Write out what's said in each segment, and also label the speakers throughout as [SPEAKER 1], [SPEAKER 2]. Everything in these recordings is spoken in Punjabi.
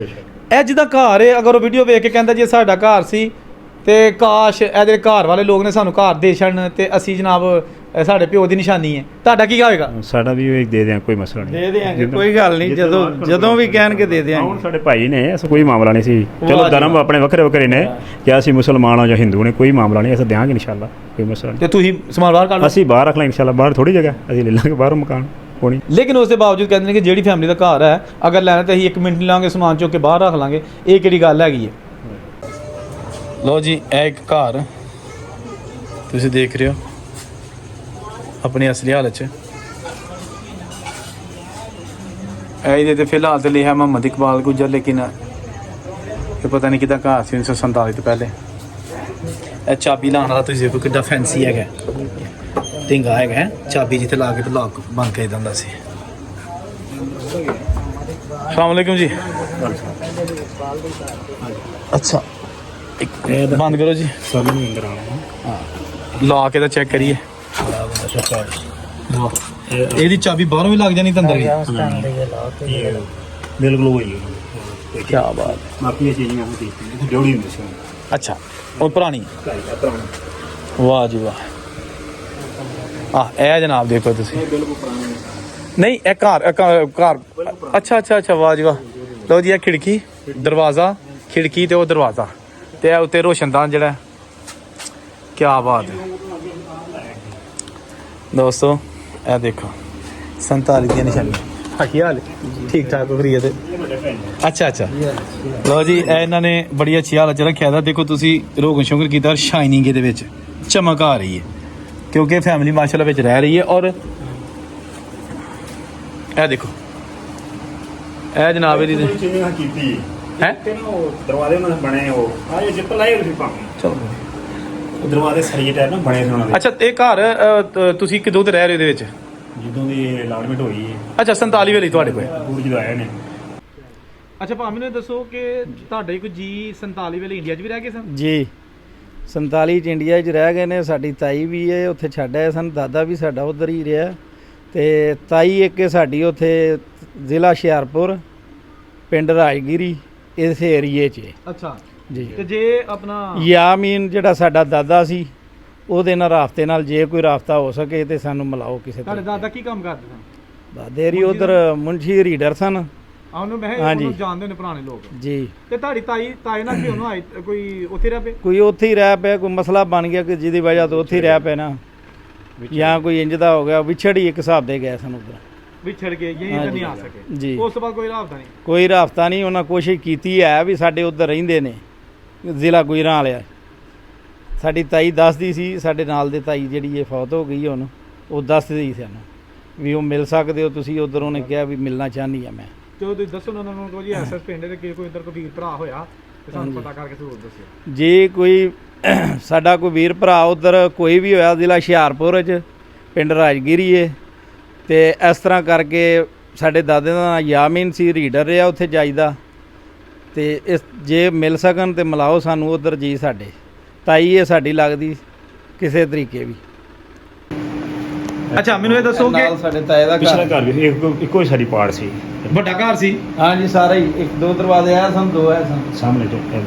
[SPEAKER 1] ਇਹ ਜਿਹਦਾ ਘਰ ਹੈ, ਅਗਰ ਉਹ ਵੀਡੀਓ ਵੇਖ ਕੇ ਕਹਿੰਦਾ ਜੀ ਸਾਡਾ ਘਰ ਸੀ ਤੇ ਕਾਸ਼ ਇਹਦੇ ਘਰ ਵਾਲੇ ਲੋਕ ਨੇ ਸਾਨੂੰ ਘਰ ਦੇ ਛੱਡਣ ਤੇ ਅਸੀਂ ਜਨਾਬ ਸਾਡੇ ਪਿਓ ਦੀ ਨਿਸ਼ਾਨੀ ਹੈ, ਤੁਹਾਡਾ ਕੀ ਹੋਏਗਾ?
[SPEAKER 2] ਸਾਡਾ ਵੀ ਉਹ ਦੇ ਦਿਆਂ, ਕੋਈ ਮਸਲਾ ਨਹੀਂ,
[SPEAKER 3] ਦੇ ਦਿਆਂਗੇ, ਕੋਈ ਗੱਲ ਨਹੀਂ, ਜਦੋਂ ਵੀ ਕਹਿਣਗੇ ਦੇ ਦਿਆਂਗੇ।
[SPEAKER 2] ਹੁਣ ਸਾਡੇ ਭਾਈ ਨੇ, ਐਸਾ ਕੋਈ ਮਾਮਲਾ ਨਹੀਂ ਸੀ। ਚਲੋ ਧਰਮ ਆਪਣੇ ਵੱਖਰੇ ਵੱਖਰੇ ਨੇ, ਕਿ ਅਸੀਂ ਮੁਸਲਮਾਨ ਹੋ ਜਾਂ ਹਿੰਦੂ ਨੇ, ਕੋਈ ਮਾਮਲਾ ਨਹੀਂ, ਅਸੀਂ ਦਿਆਂਗੇ ਇਨਸ਼ਾਅੱਲਾ, ਕੋਈ ਮਸਲਾ ਨਹੀਂ।
[SPEAKER 1] ਤੇ ਤੁਸੀਂ ਸਮਾਨ ਬਾਹਰ ਕੱਢ ਲਓ,
[SPEAKER 2] ਅਸੀਂ ਬਾਹਰ ਰੱਖ ਲਾਂਗੇ ਇਨਸ਼ਾਅੱਲਾ, ਬਾਹਰ ਥੋੜੀ ਜਗ੍ਹਾ ਅਸੀਂ ਲੈ ਲਾਂਗੇ ਬਾਹਰੋਂ ਮਕਾਨ ਹੋਣੀ।
[SPEAKER 1] ਲੇਕਿਨ ਉਸ ਦੇ ਬਾਵਜੂਦ ਕਹਿੰਦੇ ਨੇ ਕਿ ਜਿਹੜੀ ਫੈਮਿਲੀ ਦਾ ਘਰ ਹੈ ਅਗਰ ਲੈਣਾ ਤਾਂ ਅਸੀਂ 1 ਮਿੰਟ ਨਹੀਂ ਲਾਂਗੇ, ਸਮਾਨ ਚੁੱਕ ਕੇ ਬਾਹਰ ਰੱਖ ਲਾਂਗੇ, ਇਹ ਕਿਹੜੀ ਗੱਲ ਹੈਗੀ ਹੈ? ਲੋ ਜੀ, ਇਹ ਇੱਕ ਘਰ ਤੁਸੀਂ ਦੇਖ ਰਹੇ ਹੋ ਆਪਣੀ ਅਸਲੀ ਹਾਲਤ 'ਚ। ਇਹਦੇ ਤੇ ਫਿਲਹਾਲ ਤੇ ਲਿਖਿਆ ਮੁਹੰਮਦ ਇਕਬਾਲ ਗੁੱਜਰ, ਲੇਕਿਨ ਇਹ ਪਤਾ ਨਹੀਂ ਕਿਹਦਾ ਘਰ ਸੀ 1947 ਤੋਂ ਪਹਿਲੇ। ਇਹ ਚਾਬੀ ਲਾਉਣ ਵਾਲਾ ਤੁਸੀਂ ਦੇਖੋ ਕਿੱਡਾ ਫੈਂਸੀ ਹੈਗਾ, ਢਿੰਗਾ ਹੈਗਾ, ਚਾਬੀ ਜਿੱਥੇ ਲਾ ਕੇ ਲੌਕ ਬੰਦ ਕਰ ਦਿੰਦਾ ਸੀ। अस्सलाम वालेकुम जी। अच्छा बंद करो जी, ला के चेक करिए। ਇਹਦੀ ਚਾਬੀ ਬਾਹਰੋਂ ਵੀ ਲੱਗ ਜਾਣੀ ਤਾਂ ਅੰਦਰ ਵੀ
[SPEAKER 2] ਬਿਲਕੁਲ ਹੋਈ ਹੈ।
[SPEAKER 1] ਕੀ ਬਾਤ,
[SPEAKER 2] ਬਾਕੀ ਇਹ ਚੀਜ਼ਾਂ ਹੁੰਦੀ ਜੋੜੀ ਹੁੰਦੀ ਸੀ।
[SPEAKER 1] ਅੱਛਾ ਉਹ ਪੁਰਾਣੀ, ਵਾਹ ਜੀ ਵਾਹ। ਇਹ ਜਨਾਬ ਦੇਖੋ ਤੁਸੀਂ, ਨਹੀਂ ਇਹ ਘਰ ਅੱਛਾ ਅੱਛਾ ਅੱਛਾ, ਵਾਹ ਜੀ ਵਾਹ। ਲਓ ਜੀ, ਇਹ ਖਿੜਕੀ ਦਰਵਾਜ਼ਾ, ਖਿੜਕੀ ਤੇ ਉਹ ਦਰਵਾਜ਼ਾ ਤੇ ਇਹ ਉੱਤੇ ਰੋਸ਼ਨਦਾਨ ਜਿਹੜਾ, ਕੀ ਬਾਤ ਹੈ ਦੋਸਤੋ। ਇਹ ਦੇਖੋ 47 ਦੀਆਂ ਨਿਸ਼ਾਨੀਆਂ। ਕੀ ਹਾਲ ਠੀਕ ਠਾਕ ਖਰੀਦ? ਅੱਛਾ ਅੱਛਾ, ਲਓ ਜੀ, ਇਹ ਇਹਨਾਂ ਨੇ ਬੜੀ ਅੱਛੀ ਹਾਲਤ 'ਚ ਰੱਖਿਆ ਦਾ। ਦੇਖੋ ਤੁਸੀਂ ਰੋਗਨ ਸ਼ੋਗਨ ਕੀਤਾ, ਸ਼ਾਈਨਿੰਗ ਇਹਦੇ ਵਿੱਚ ਚਮਕ ਆ ਰਹੀ ਹੈ ਕਿਉਂਕਿ ਫੈਮਿਲੀ ਮਾਸ਼ਾਅੱਲਾ ਵਿੱਚ ਰਹਿ ਰਹੀ ਹੈ। ਔਰ ਇਹ ਦੇਖੋ, ਇਹ ਜਨਾਬ ਇਹਦੀ
[SPEAKER 2] ਕੀਤੀ
[SPEAKER 1] ਹੈ
[SPEAKER 2] ਦਰਵਾਜ਼ੇ ਉਹਨਾਂ ਦੇ ਬਣੇ, ਉਹ ਆ ਇਹ ਜਿੱਪ ਲਾਏ ਤੁਸੀਂ ਭਾਵੇਂ
[SPEAKER 1] ਚਲੋ
[SPEAKER 2] ਦਰਵਾਜ਼ੇ ਸਰੀਏ ਟਾਈਪ ਨਾਲ ਬਣੇ ਸੀ ਉਹਨਾਂ ਦੇ।
[SPEAKER 1] ਅੱਛਾ, ਇਹ ਘਰ ਤੁਸੀਂ ਕਿਦੋਂ ਤੇ ਰਹਿ ਰਹੇ ਹੋ ਇਹਦੇ ਵਿੱਚ?
[SPEAKER 2] ਜਦੋਂ ਦੀ ਅਲਾਟਮੈਂਟ ਹੋਈ ਹੈ।
[SPEAKER 1] ਅੱਛਾ 47 ਵੇਲੇ ਤੁਹਾਡੇ ਕੋਲ?
[SPEAKER 2] ਪੂਰੀ ਜਦੋਂ ਆਏ ਨੇ।
[SPEAKER 1] ਅੱਛਾ ਭਾਵੇਂ ਮੈਨੂੰ ਦੱਸੋ ਕਿ ਤੁਹਾਡੇ ਕੋਈ ਜੀ 47 ਵੇਲੇ ਇੰਡੀਆ 'ਚ ਵੀ ਰਹਿ ਗਏ ਸਨ?
[SPEAKER 3] ਜੀ 47 'ਚ ਇੰਡੀਆ 'ਚ ਰਹਿ ਗਏ ਨੇ। ਸਾਡੀ ਤਾਈ ਵੀ ਹੈ ਉੱਥੇ ਛੱਡ ਆਏ ਸਨ, ਦਾਦਾ ਵੀ ਸਾਡਾ ਉੱਧਰ ਹੀ ਰਿਹਾ ਤੇ ਤਾਈ ਇੱਕ ਸਾਡੀ ਉੱਥੇ ਜ਼ਿਲ੍ਹਾ ਹੁਸ਼ਿਆਰਪੁਰ, ਪਿੰਡ ਰਾਜਗੀਰੀ, ਇਸ ਏਰੀਏ 'ਚ।
[SPEAKER 1] ਅੱਛਾ
[SPEAKER 3] ਜੀ,
[SPEAKER 1] ਤੇ ਜੇ ਆਪਣਾ
[SPEAKER 3] ਯਾਮੀਨ ਜਿਹੜਾ ਸਾਡਾ ਦਾਦਾ ਸੀ, ਉਹਦੇ ਨਾਲ ਰਾਬਤੇ ਨਾਲ ਜੇ ਕੋਈ ਰਾਬਤਾ ਹੋ ਸਕੇ ਤੇ ਸਾਨੂੰ ਮਿਲਾਓ ਕਿਸੇ
[SPEAKER 1] ਤੁਹਾਡੇ
[SPEAKER 3] ਤਰ੍ਹਾਂ।
[SPEAKER 1] ਦਾਦਾ ਕੀ ਕੰਮ ਕਰਦੇ ਸਨ?
[SPEAKER 3] ਦਾਦੇਰੀ ਉਧਰ ਮੁਨਸ਼ੀ ਰੀਡਰ ਸਨ।
[SPEAKER 1] ਉਹਨੂੰ ਮੈਂ
[SPEAKER 3] ਹਾਂਜੀ।
[SPEAKER 1] ਉਹਨੂੰ ਜਾਣਦੇ ਨੇ ਪੁਰਾਣੇ ਲੋਕ।
[SPEAKER 3] ਜੀ,
[SPEAKER 1] ਤੇ ਤੁਹਾਡੀ ਤਾਈ ਨਾਲ ਕਿਉਂ ਨਾ ਆਈ, ਕੋਈ ਉੱਥੇ ਰਹਿ ਪਏ?
[SPEAKER 3] ਕੋਈ ਉੱਥੇ ਹੀ ਰਹਿ ਪਿਆ, ਕੋਈ ਮਸਲਾ ਬਣ ਗਿਆ ਕਿ ਜਿਹਦੀ ਵਜ੍ਹਾ ਤੋਂ ਉੱਥੇ ਹੀ ਰਹਿ ਪਏ ਨਾ, ਜਾਂ ਕੋਈ ਇੰਜ ਦਾ ਹੋ ਗਿਆ, ਵਿਛੜ ਹੀ ਇੱਕ ਹਿਸਾਬ ਦੇ ਗਏ ਸਨ ਉੱਧਰ,
[SPEAKER 1] ਵਿਛੜ ਗਏ, ਯਹੀਂ ਤਾਂ ਨਹੀਂ ਆ ਸਕੇ
[SPEAKER 3] ਜੀ।
[SPEAKER 1] ਉਸ ਤੋਂ ਬਾਅਦ ਕੋਈ ਰਾਬਤਾ ਨਹੀਂ?
[SPEAKER 3] ਕੋਈ ਰਾਬਤਾ ਨਹੀਂ। ਉਹਨਾਂ ਕੋਸ਼ਿਸ਼ ਕੀਤੀ ਹੈ ਵੀ ਸਾਡੇ ਉੱਧਰ ਰਹਿੰਦੇ ਨੇ, ਜ਼ਿਲ੍ਹਾ ਗੁਜਰਾਂ ਵਾਲਿਆ। ਸਾਡੀ ਤਾਈ ਦੱਸਦੀ ਸੀ, ਸਾਡੇ ਨਾਲ ਦੇ ਤਾਈ ਜਿਹੜੀ ਇਹ ਫੌਤ ਹੋ ਗਈ ਹੁਣ, ਉਹ ਦੱਸਦੀ ਸੀ ਸਾਨੂੰ ਵੀ ਉਹ ਮਿਲ ਸਕਦੇ ਹੋ ਤੁਸੀਂ ਉੱਧਰ। ਉਹਨੇ ਕਿਹਾ ਵੀ ਮਿਲਣਾ ਚਾਹੁੰਦੀ ਆ ਮੈਂ।
[SPEAKER 1] ਤੇ ਤੁਸੀਂ ਦੱਸੋ ਉਹਨਾਂ ਨੂੰ ਕਹੋ ਜੀ ਐਸਐਸ ਪਿੰਡ ਦੇ ਕੋਈ ਇੱਧਰ ਕੋਈ ਵੀਰ ਭਰਾ ਹੋਇਆ ਤੇ ਸਾਨੂੰ ਪਤਾ ਕਰਕੇ ਜ਼ਰੂਰ ਦੱਸਿਓ।
[SPEAKER 3] ਜੇ ਕੋਈ ਸਾਡਾ ਕੋਈ ਵੀਰ ਭਰਾ ਉੱਧਰ ਕੋਈ ਵੀ ਹੋਇਆ, ਜ਼ਿਲ੍ਹਾ ਹੁਸ਼ਿਆਰਪੁਰ 'ਚ, ਪਿੰਡ ਰਾਜਗੀਰੀ ਹੈ, ਤੇ ਇਸ ਤਰ੍ਹਾਂ ਕਰਕੇ ਸਾਡੇ ਦਾਦੇ ਦਾ ਨਾਂ ਯਾਮੀਨ ਸੀ, ਰੀਡਰ ਰਿਹਾ ਉੱਥੇ ਜਾਈਦਾ। ਤੇ ਇਸ ਜੇ ਮਿਲ ਸਕਣ ਤੇ ਮਿਲਾਓ ਸਾਨੂੰ ਉੱਧਰ ਜੀ। ਸਾਡੇ ਤਾਈ ਹੈ ਸਾਡੀ ਲੱਗਦੀ ਕਿਸੇ ਤਰੀਕੇ ਵੀ।
[SPEAKER 1] ਅੱਛਾ ਮੈਨੂੰ ਇਹ ਦੱਸੋ ਕਿ
[SPEAKER 3] ਨਾਲ ਸਾਡੇ ਤਾਏ ਦਾ
[SPEAKER 2] ਪਿਛਲਾ
[SPEAKER 3] ਘਰ,
[SPEAKER 2] ਘਰ ਵੀ ਇੱਕੋ ਹੀ ਸਾਡੀ ਪਾੜ ਸੀ।
[SPEAKER 1] ਵੱਡਾ ਘਰ ਸੀ?
[SPEAKER 3] ਹਾਂਜੀ ਸਾਰਾ ਹੀ, ਇੱਕ ਦੋ ਦਰਵਾਜ਼ੇ ਆ ਸਨ, ਦੋ ਆ ਸਨ
[SPEAKER 2] ਸਾਹਮਣੇ ਤੋਂ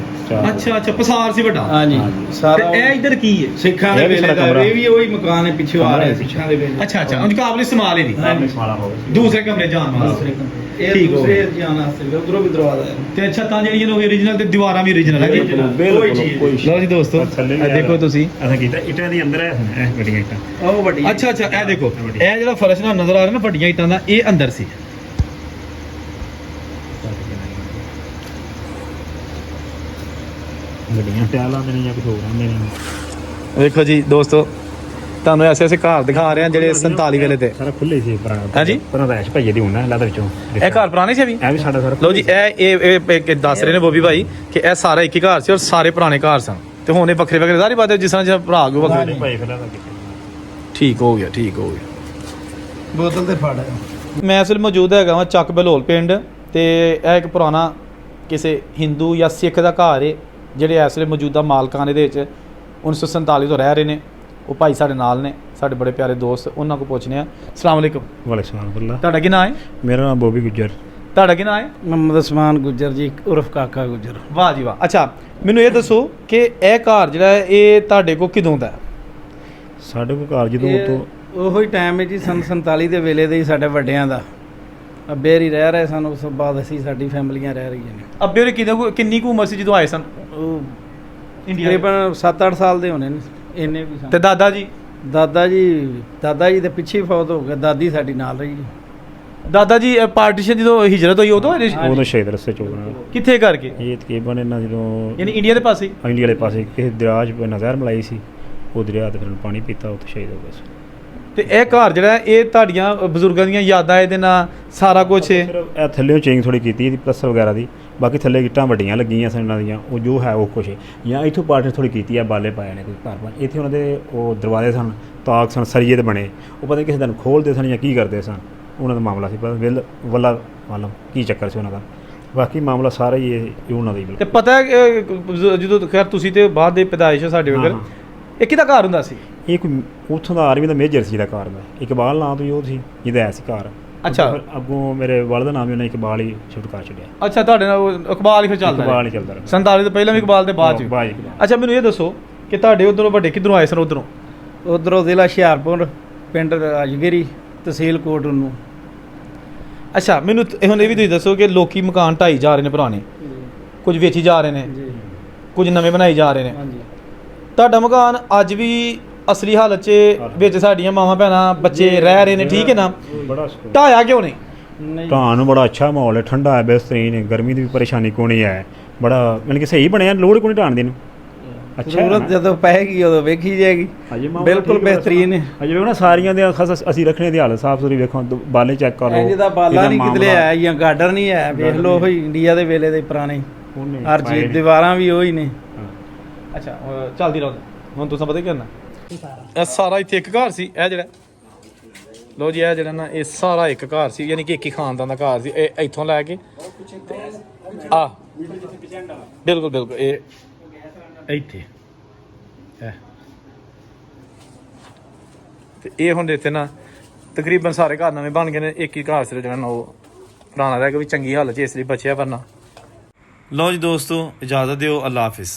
[SPEAKER 2] ਚਾਰ।
[SPEAKER 1] ਅੱਛਾ ਅੱਛਾ, ਪਸਾਰ ਸੀ ਵੱਡਾ?
[SPEAKER 3] ਹਾਂਜੀ
[SPEAKER 2] ਹਾਂਜੀ।
[SPEAKER 3] ਸਾਰਾ।
[SPEAKER 1] ਤੇ ਇਹ ਇੱਧਰ ਕੀ ਹੈ?
[SPEAKER 3] ਸਿੱਖਾਂ ਦੇ
[SPEAKER 2] ਇਹ ਵੀ
[SPEAKER 3] ਵੇਲੇ
[SPEAKER 2] ਸਾਡਾ
[SPEAKER 3] ਦਾ,
[SPEAKER 2] ਕਮਰਾ।
[SPEAKER 3] ਇਹ ਵੀ ਉਹੀ ਮਕਾਨ ਹੈ, ਪਿੱਛੇ ਆ ਰਿਹਾ ਸਿੱਖਾਂ ਦੇ ਵੇਲੇ।
[SPEAKER 1] ਅੱਛਾ ਅੱਛਾ, ਉਹਦੀ ਕਾਬਲੇ ਇਸਤੇਮਾਲ ਹੀ ਨਹੀਂ,
[SPEAKER 2] ਸਾਹਮਣੇ ਸਮਾਲਾ ਹੋ ਗਿਆ।
[SPEAKER 1] ਦੂਸਰੇ ਕਮਰੇ ਜਾਣ ਵਾਸਤੇ।
[SPEAKER 3] ਇਹ
[SPEAKER 1] ਠੀਕ ਹੋ
[SPEAKER 3] ਦੂਸਰੇ ਜਾਣ ਵਾਸਤੇ ਉਧਰੋਂ ਵੀ ਦਰਵਾਜ਼ਾ ਹੈ।
[SPEAKER 1] ਤੇ ਛੱਤਾਂ ਜਿਹੜੀਆਂ ਨੇ ਓਰੀਜਨਲ ਤੇ ਦੀਵਾਰਾਂ ਵੀ ਓਰੀਜਨਲ ਹੈ।
[SPEAKER 2] ਬਿਲਕੁਲ।
[SPEAKER 1] ਲਓ ਜੀ ਦੋਸਤੋ, ਇਹ ਦੇਖੋ ਤੁਸੀਂ,
[SPEAKER 2] ਅਸਾਂ ਕੀਤਾ ਇੱਟਾਂ ਦੀ ਅੰਦਰ ਹੈ, ਇਹ ਵੱਡੀਆਂ ਇੱਟਾਂ।
[SPEAKER 3] ਉਹ ਵੱਡੀ।
[SPEAKER 1] ਅੱਛਾ ਅੱਛਾ, ਇਹ ਦੇਖੋ, ਇਹ ਜਿਹੜਾ ਫਰਸ਼ ਨਾਲ ਨਜ਼ਰ ਆ ਰਿਹਾ ਨਾ ਵੱਡੀਆਂ ਇੱਟਾਂ ਦਾ, ਇਹ ਅੰਦਰ ਸੀ।
[SPEAKER 2] ਵੱਡੀਆਂ ਟਾਇਲਾਂ ਦੇ ਨਹੀਂ ਜਾਂ ਕੁਝ ਹੋਰ ਆਉਂਦੇ ਨਹੀਂ।
[SPEAKER 1] ਦੇਖੋ ਜੀ ਦੋਸਤੋ, ਤੁਹਾਨੂੰ ਐਸੇ ਐਸੇ ਘਰ ਦਿਖਾ ਰਹੇ ਆ ਜਿਹੜੇ 47 ਵੇਲੇ ਤੇ।
[SPEAKER 2] ਸਾਰਾ ਖੁੱਲੇ ਸੀ ਪੁਰਾਣਾ।
[SPEAKER 1] ਹਾਂਜੀ।
[SPEAKER 2] ਪੁਰਾਣਾ ਰੈਸ਼ ਭਾਈਏ ਦੀ ਹੁਣ ਨਾ ਲੱਗਦਾ ਵਿੱਚੋਂ।
[SPEAKER 1] ਇਹ ਘਰ ਪੁਰਾਣੇ ਸੀ ਵੀ?
[SPEAKER 2] ਇਹ ਵੀ ਸਾਡਾ ਸਾਰਾ।
[SPEAKER 1] ਲਓ ਜੀ, ਇਹ ਦੱਸ ਰਹੇ ਨੇ ਬੋਬੀ ਭਾਈ ਕਿ ਇਹ ਸਾਰਾ ਇੱਕ ਹੀ ਘਰ ਸੀ ਔਰ ਸਾਰੇ ਪੁਰਾਣੇ ਘਰ ਸਨ ਤੇ ਹੁਣ ਇਹ ਵੱਖਰੇ ਵੱਖਰੇ ਸਾਰੀ ਬਾਤ ਹੈ, ਜਿਸ ਤਰ੍ਹਾਂ ਜਿਹਾ ਭਰਾ ਗੋ ਵੱਖਰੇ।
[SPEAKER 2] ਭਾਈ ਫਿਰ ਇਹਦਾ
[SPEAKER 1] ਠੀਕ ਹੋ ਗਿਆ, ਠੀਕ ਹੋ ਗਿਆ।
[SPEAKER 3] ਬੋਤਲ ਤੇ ਫੜ।
[SPEAKER 1] ਮੈਂ ਇਸ ਵੇਲੇ ਮੌਜੂਦ ਹੈਗਾ ਵਾਂ ਚੱਕ ਬਲਹੌਲ ਪਿੰਡ, ਤੇ ਇਹ ਇੱਕ ਪੁਰਾਣਾ ਕਿਸੇ ਹਿੰਦੂ ਜਾਂ ਸਿੱਖ ਦਾ ਘਰ ਹੈ ਜਿਹੜੇ ਇਸ ਵੇਲੇ ਮੌਜੂਦਾ ਮਾਲਕਾਂ ਦੇ ਵਿੱਚ 1947 ਤੋਂ ਰਹਿ ਰਹੇ ਨੇ। ਉਹ ਭਾਈ ਸਾਡੇ ਨਾਲ ਨੇ, ਸਾਡੇ ਬੜੇ ਪਿਆਰੇ ਦੋਸਤ, ਉਹਨਾਂ ਕੋਲ ਪੁੱਛਨੇ ਆ। ਅਸਲਾਮ ਵਾਲੇਕੁਮ।
[SPEAKER 2] ਵਾਲੇਕੁਮ ਸਲਾਮ।
[SPEAKER 1] ਤੁਹਾਡਾ ਕੀ ਨਾਮ ਹੈ?
[SPEAKER 2] ਮੇਰਾ ਨਾਮ ਬੋਬੀ ਗੁੱਜਰ।
[SPEAKER 1] ਤੁਹਾਡਾ ਕੀ ਨਾਮ ਹੈ?
[SPEAKER 3] ਮੁਹੰਮਦ ਉਸਮਾਨ ਗੁੱਜਰ ਜੀ ਉਰਫ ਕਾਕਾ ਗੁੱਜਰ।
[SPEAKER 1] ਵਾਹ ਜੀ ਵਾਹ। ਅੱਛਾ ਮੈਨੂੰ ਇਹ ਦੱਸੋ ਕਿ ਇਹ ਘਰ ਜਿਹੜਾ ਹੈ ਇਹ ਤੁਹਾਡੇ ਕੋਲ ਕਿਦੋਂ ਦਾ ਹੈ?
[SPEAKER 2] ਸਾਡੇ ਕੋਲ ਘਰ ਜਦੋਂ ਤੋਂ
[SPEAKER 3] ਉਹੀ ਟਾਈਮ ਹੈ ਜੀ ਸੰਨ 47 ਦੇ ਵੇਲੇ ਦੇ ਹੀ ਸਾਡੇ ਵੱਡਿਆਂ ਦਾ। ਅੱਬੇ ਹੀ ਰਹਿ ਰਹੇ ਸਨ, ਉਸ ਤੋਂ ਬਾਅਦ ਅਸੀਂ ਸਾਡੀ ਫੈਮਲੀਆਂ ਰਹਿ ਰਹੀਆਂ ਨੇ।
[SPEAKER 1] ਅੱਬੇ ਹੋਰੀ ਕਿੰਨੀ ਕੁ ਉਮਰ ਸੀ ਜਦੋਂ ਆਏ ਸਨ
[SPEAKER 3] ਉਹ
[SPEAKER 1] ਇੰਡੀਆ?
[SPEAKER 3] ਤਕਰੀਬਨ 7-8 ਸਾਲ ਦੇ ਹੋਣੇ ਨੇ, ਇੰਨੇ ਵੀ ਸਨ।
[SPEAKER 1] ਤੇ ਦਾਦਾ ਜੀ?
[SPEAKER 3] ਦਾਦਾ ਜੀ ਦੇ ਪਿੱਛੇ ਹੀ ਫੌਤ ਹੋ ਗਏ, ਦਾਦੀ ਸਾਡੀ ਨਾਲ ਰਹੀ ਜੀ।
[SPEAKER 1] ਦਾਦਾ ਜੀ ਪਾਰਟੀਸ਼ਨ ਜਦੋਂ ਹਿਜਰਤ ਹੋਈ ਉਦੋਂ
[SPEAKER 2] ਉਦੋਂ ਸ਼ਹੀਦ ਰਸਤੇ ਚੋਕਣਾ
[SPEAKER 1] ਕਿੱਥੇ ਕਰਕੇ?
[SPEAKER 2] ਇਹ ਤਕਰੀਬਨ ਇਹਨਾਂ ਜਦੋਂ
[SPEAKER 1] ਯਾਨੀ ਇੰਡੀਆ ਦੇ ਪਾਸੇ?
[SPEAKER 2] ਇੰਡੀਆ ਵਾਲੇ ਪਾਸੇ ਕਿਸੇ ਦਰਿਆ 'ਚ ਨਜ਼ਰ ਮਲਾਈ ਸੀ, ਉਹ ਦਰਿਆ ਤੇ ਫਿਰ ਪਾਣੀ ਪੀਤਾ, ਉੱਥੇ ਸ਼ਹੀਦ ਹੋ ਗਏ ਸੀ।
[SPEAKER 1] ਤੇ ਇਹ ਘਰ ਜਿਹੜਾ ਇਹ ਤੁਹਾਡੀਆਂ ਬਜ਼ੁਰਗਾਂ ਦੀਆਂ ਯਾਦਾਂ ਇਹਦੇ ਨਾਲ ਸਾਰਾ ਕੁਝ ਹੈ?
[SPEAKER 2] ਸਿਰਫ ਇਹ ਥੱਲੇੋਂ ਚੇਂਜ ਥੋੜੀ ਕੀਤੀ ਇਹਦੀ ਪਲਸਟਰ ਵਗੈਰਾ ਦੀ, ਬਾਕੀ ਥੱਲੇ ਗਿੱਟਾਂ ਵੱਡੀਆਂ ਲੱਗੀਆਂ ਸਨ ਇਹਨਾਂ ਦੀਆਂ, ਉਹ ਜੋ ਹੈ ਉਹ ਕੁਛ ਹੈ। ਜਾਂ ਇੱਥੋਂ ਪਾਰਟੀ ਥੋੜੀ ਕੀਤੀ ਆ, ਬਾਲੇ ਪਾਏ ਨੇ ਕੋਈ ਘਰ ਪਰ ਇੱਥੇ ਉਹਨਾਂ ਦੇ ਉਹ ਦਰਵਾਜ਼ੇ ਸਨ, ਤਾਕ ਸਨ, ਸਰੀਏ ਦੇ ਬਣੇ, ਉਹ ਪਤਾ ਨਹੀਂ ਕਿਸੇ ਦਿਨ ਖੋਲ੍ਹਦੇ ਸਨ ਜਾਂ ਕੀ ਕਰਦੇ ਸਨ, ਉਹਨਾਂ ਦਾ ਮਾਮਲਾ ਸੀ। ਪਰ ਵੱਲਾ ਮਾਲਮ ਕੀ ਚੱਕਰ ਸੀ ਉਹਨਾਂ ਦਾ, ਬਾਕੀ ਮਾਮਲਾ ਸਾਰਾ ਹੀ ਇਹ ਉਹਨਾਂ ਦਾ ਹੀ।
[SPEAKER 1] ਤੇ ਪਤਾ ਹੈ ਜਦੋਂ ਖੈਰ ਤੁਸੀਂ ਤੇ ਬਾਅਦ ਦੇ ਪੈਦਾਇਸ਼ ਸਾਡੇ ਵਗਰ, ਇਹ ਕਿਹਦਾ ਘਰ ਹੁੰਦਾ ਸੀ?
[SPEAKER 2] ਇਹ ਕੋਈ ਉੱਥੋਂ ਦਾ ਆਰਮੀ ਦਾ ਮੇਜਰ ਸੀ ਦਾ ਘਰ ਦਾ, ਇਕਬਾਲ ਨਾਂ ਤੋਂ ਹੀ ਉਹ ਸੀ ਜਿਹਦਾ ਆਇਆ ਸੀ ਘਰ।
[SPEAKER 1] ਅੱਛਾ।
[SPEAKER 2] ਫਿਰ ਅੱਗੋਂ ਮੇਰੇ ਵਾਲਦ ਦਾ ਨਾਮ ਵੀ ਉਹਨੇ ਇਕਬਾਲ ਹੀ ਸ਼ਿਫਟ ਕਰ ਛੱਡਿਆ।
[SPEAKER 1] ਅੱਛਾ ਤੁਹਾਡੇ ਨਾਲ ਉਹ ਇਕਬਾਲ ਹੀ ਫਿਰ ਚੱਲਦਾ
[SPEAKER 2] ਇਕਬਾਲ ਹੀ ਚੱਲਦਾ ਰਿਹਾ।
[SPEAKER 1] 47 ਤੋਂ ਪਹਿਲਾਂ ਵੀ ਇਕਬਾਲ ਤੇ ਬਾਅਦ ਚ?
[SPEAKER 2] ਬਾਅਦ ਚ।
[SPEAKER 1] ਅੱਛਾ ਮੈਨੂੰ ਇਹ ਦੱਸੋ ਕਿ ਤੁਹਾਡੇ ਉਧਰੋਂ ਵੱਡੇ ਕਿੱਧਰੋਂ ਆਏ ਸਨ?
[SPEAKER 3] ਉਧਰੋਂ ਜ਼ਿਲ੍ਹਾ ਹੁਸ਼ਿਆਰਪੁਰ, ਪਿੰਡ ਰਾਜਗਿਰੀ, ਤਹਿਸੀਲ ਕੋਟ ਨੂੰ।
[SPEAKER 1] ਅੱਛਾ ਮੈਨੂੰ ਹੁਣ ਇਹ ਵੀ ਤੁਸੀਂ ਦੱਸੋ ਕਿ ਲੋਕੀ ਮਕਾਨ ਢਾਈ ਜਾ ਰਹੇ ਨੇ ਪੁਰਾਣੇ, ਕੁਝ ਵੇਚੀ ਜਾ ਰਹੇ ਨੇ, ਕੁਝ ਨਵੇਂ ਬਣਾਈ ਜਾ ਰਹੇ ਨੇ।
[SPEAKER 3] ਹਾਂਜੀ।
[SPEAKER 1] ਤੁਹਾਡਾ ਮਕਾਨ ਅੱਜ ਵੀ ਅਸਲੀ ਹਾਲਤ 'ਚ ਵਿੱਚ ਸਾਡੀਆਂ ਮਾਵਾਂ ਭੈਣਾਂ ਬੱਚੇ ਰਹਿ ਰਹੇ ਨੇ, ਠੀਕ ਹੈ ਨਾ?
[SPEAKER 2] ਬੜਾ
[SPEAKER 1] ਢਾਇਆ ਕਿਉਂ ਨਹੀਂ?
[SPEAKER 3] ਨਹੀਂ
[SPEAKER 2] ਢਾਣ ਨੂੰ ਬੜਾ ਅੱਛਾ ਮਾਹੌਲ ਹੈ, ਠੰਡਾ ਹੈ, ਬਿਹਤਰੀਨ ਹੈ, ਗਰਮੀ ਦੀ ਵੀ ਪਰੇਸ਼ਾਨੀ ਕੋਈ ਨਹੀਂ ਹੈ, ਬੜਾ ਮਤਲਬ ਕਿ ਸਹੀ ਬਣਿਆ, ਲੋੜ ਕੋਈ ਨਹੀਂ ਢਾਣ ਦੀ ਨੂੰ। ਅੱਛਾ
[SPEAKER 3] ਜ਼ਰੂਰਤ ਜਦੋਂ ਪਏਗੀ ਉਦੋਂ ਵੇਖੀ ਜਾਏਗੀ। ਬਿਲਕੁਲ ਬਿਹਤਰੀਨ ਹੈ।
[SPEAKER 2] ਅਜੇ ਵੇਖੋ ਨਾ ਸਾਰੀਆਂ ਦੇ ਅਸੀਂ ਰੱਖਣੇ ਦੀ ਹਾਲਤ ਸਾਫ ਸੁਥਰੀ, ਵੇਖੋ ਬਾਲੇ ਚੈੱਕ ਕਰ ਲਓ,
[SPEAKER 3] ਇੰਜ ਦਾ ਬਾਲਾ ਨਹੀਂ ਕਿਧਰੇ ਆਇਆ ਜਾਂ ਗਾਰਡਰ ਨਹੀਂ ਆਇਆ, ਵੇਖ ਲਓ ਉਹੀ ਇੰਡੀਆ ਦੇ ਵੇਲੇ ਦੇ ਪੁਰਾਣੇ, ਹਰ ਚੀਜ਼ ਦੀਵਾਰਾਂ ਵੀ ਉਹੀ ਨੇ।
[SPEAKER 1] ਅੱਛਾ ਚੱਲਦੀ ਰਹੋ। ਹੁਣ ਤੁਸੀਂ ਪਤਾ ਕੀ ਕਰਨਾ, ਇਹ ਸਾਰਾ ਇੱਥੇ ਇੱਕ ਘਰ ਸੀ, ਇਹ ਜਿਹੜਾ ਲੋ ਜੀ ਇਹ ਜਿਹੜਾ ਨਾ ਇਹ ਸਾਰਾ ਇੱਕ ਘਰ ਸੀ, ਯਾਨੀ ਕਿ ਇੱਕ ਹੀ ਖਾਨਦਾਨ ਦਾ ਘਰ ਸੀ। ਇਹ ਇੱਥੋਂ ਲੈ ਕੇ ਆ ਬਿਲਕੁਲ ਬਿਲਕੁਲ ਇਹ ਇੱਥੇ ਤੇ ਇਹ ਹੁਣ ਇੱਥੇ ਨਾ ਤਕਰੀਬਨ ਸਾਰੇ ਘਰ ਨਵੇਂ ਬਣ ਗਏ ਨੇ, ਇੱਕ ਹੀ ਘਰ ਸੀ ਜਿਹੜਾ ਨਾ ਉਹ ਪੁਰਾਣਾ ਰਹਿ ਗਿਆ, ਵੀ ਚੰਗੀ ਹਾਲਤ 'ਚ ਇਸ ਲਈ ਬਚਿਆ ਵਰਨਾ। ਲਓ ਜੀ ਦੋਸਤੋ ਇਜਾਜ਼ਤ ਦਿਓ, ਅੱਲਾ ਹਾਫਿਜ਼।